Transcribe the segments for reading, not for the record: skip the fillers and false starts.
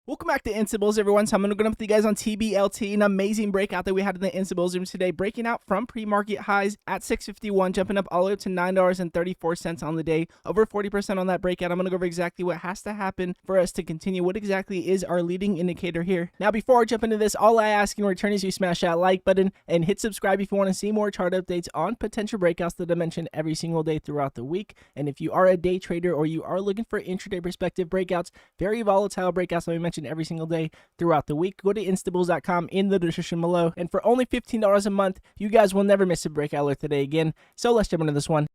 Welcome back to Instabills, everyone. So I'm going to go up with you guys on TBLT, an amazing breakout that we had in the Instabills room today, breaking out from pre-market highs at 651, jumping up all the way up to $9.34 on the day, over 40% on that breakout. I'm going to go over exactly what has to happen for us to continue. What exactly is our leading indicator here? Now, before I jump into this, all I ask in return is you smash that like button and hit subscribe if you want to see more chart updates on potential breakouts that I mention every single day throughout the week. And if you are a day trader or you are looking for intraday perspective breakouts, very volatile breakouts that we mention every single day throughout the week, go to instabills.com in the description below. And for only $15 a month, you guys will never miss a breakout alert today again. So let's jump into this one.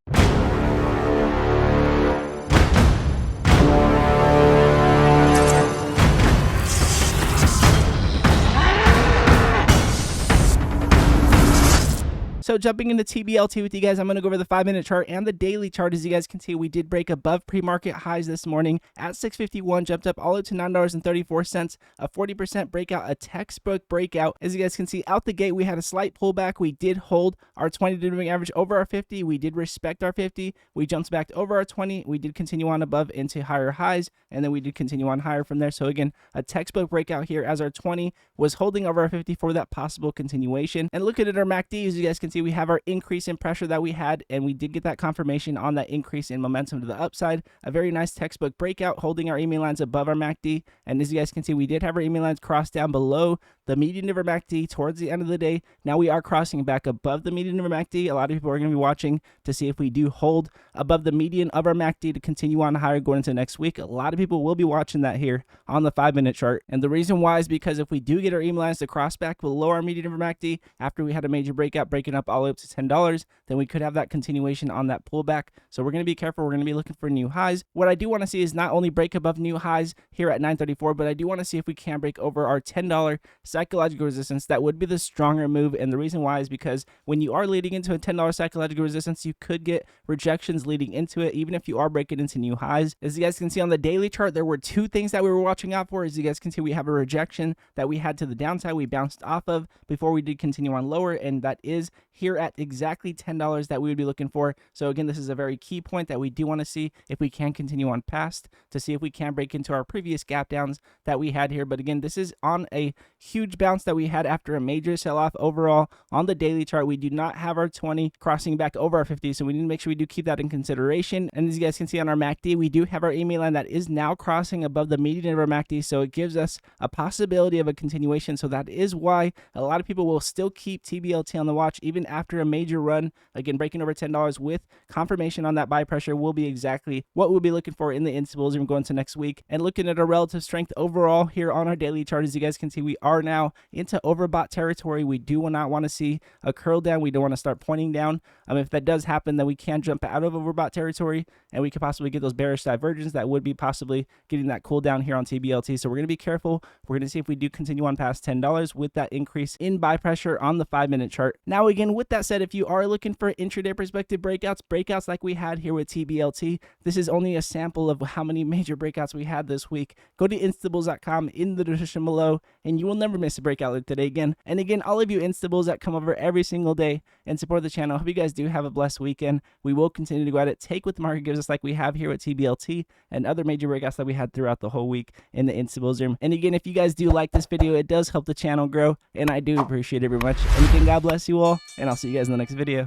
So jumping into TBLT with you guys, I'm going to go over the 5-minute chart and the daily chart. As you guys can see, we did break above pre-market highs this morning at 651, jumped up all the way to $9.34, a 40% breakout, a textbook breakout. As you guys can see, out the gate, we had a slight pullback. We did hold our 20-day moving average over our 50. We did respect our 50. We jumped back over our 20. We did continue on above into higher highs, and then we did continue on higher from there. So again, a textbook breakout here as our 20 was holding over our 50 for that possible continuation. And looking at our MACD, as you guys can see, we have our increase in pressure that we had, and we did get that confirmation on that increase in momentum to the upside. A very nice textbook breakout, holding our EMA lines above our MACD. And as you guys can see, we did have our EMA lines cross down below the median of our MACD towards the end of the day. Now we are crossing back above the median of our MACD. A lot of people are going to be watching to see if we do hold above the median of our MACD to continue on higher going into next week. A lot of people will be watching that here on the 5-minute chart. And the reason why is because if we do get our EMA lines to cross back below our median of our MACD after we had a major breakout breaking up all the way up to $10, then we could have that continuation on that pullback. So we're going to be careful. We're going to be looking for new highs. What I do want to see is not only break above new highs here at 934, but I do want to see if we can break over our $10 psychological resistance. That would be the stronger move. And the reason why is because when you are leading into a $10 psychological resistance, you could get rejections leading into it, even if you are breaking into new highs. As you guys can see on the daily chart, there were two things that we were watching out for. As you guys can see, we have a rejection that we had to the downside. We bounced off of before we did continue on lower, and that is here at exactly $10 that we would be looking for. So again, this is a very key point that we do want to see if we can continue on past to see if we can break into our previous gap downs that we had here. But again, this is on a huge bounce that we had after a major sell-off overall on the daily chart. We do not have our 20 crossing back over our 50, so we need to make sure we do keep that in consideration. And as you guys can see on our MACD, we do have our EMA line that is now crossing above the median of our MACD, so it gives us a possibility of a continuation. So that is why a lot of people will still keep TBLT on the watch even after a major run. Again, breaking over $10 with confirmation on that buy pressure will be exactly what we'll be looking for in the Instabills room going to next week. And looking at our relative strength overall here on our daily chart, as you guys can see, we are now into overbought territory. We do not want to see a curl down. We don't want to start pointing down. If that does happen, then we can jump out of overbought territory and we could possibly get those bearish divergence that would be possibly getting that cool down here on TBLT. So we're going to be careful. We're going to see if we do continue on past $10 with that increase in buy pressure on the 5-minute chart. Now, again, with that said, if you are looking for intraday perspective breakouts like we had here with TBLT, this is only a sample of how many major breakouts we had this week. Go to instabills.com in the description below and you will never miss a breakout like today again. And again, all of you Instabills that come over every single day and support the channel, I hope you guys do have a blessed weekend. We will continue to go at it, take what the market gives us like we have here with TBLT and other major breakouts that we had throughout the whole week in the Instabills room. And again, if you guys do like this video, it does help the channel grow and I do appreciate it very much. And again, God bless you all and I'll see you guys in the next video.